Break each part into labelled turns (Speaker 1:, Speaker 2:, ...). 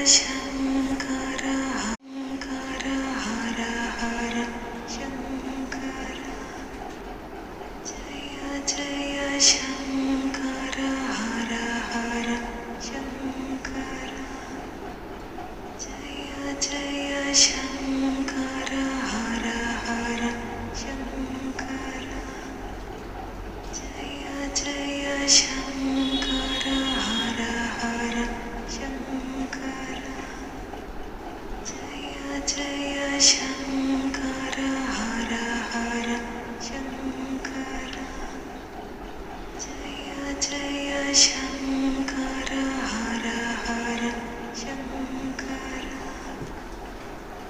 Speaker 1: शङ्कर हर हर हर शङ्कर जय जय शङ्कर हर हर शङ्कर जय जय शङ्कर हर हर शङ्कर जय जय शङ्कर हर हर शङ्कर जय जय शङ्कर हर हर शङ्कर जय जय शङ्कर हर हर शङ्कर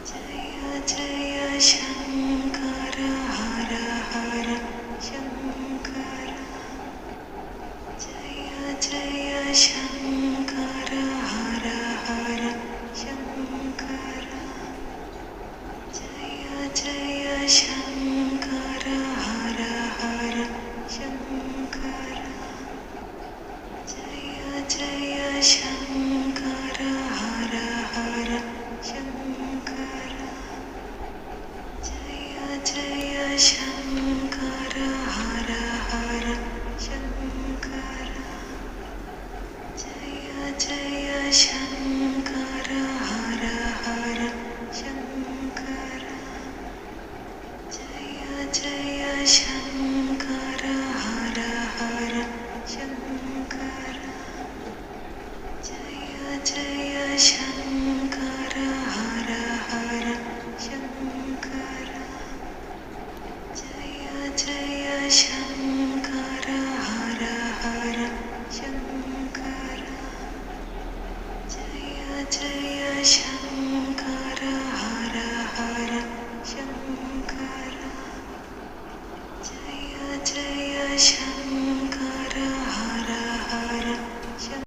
Speaker 1: जय जय शङ्कर हर हर शङ्कर जय जय शङ्कर हर हर शङ्कर जय जय शङ्कर हर हर शङ्कर जय जय शङ्कर हर हर शङ्कर जय जय शङ्कर हर हर शङ्कर जय जय शङ्कर हर हर शङ्कर जय जय शङ्कर हर हर शङ्कर जय जय शङ्कर हर हर शङ्कर जय जय शङ्कर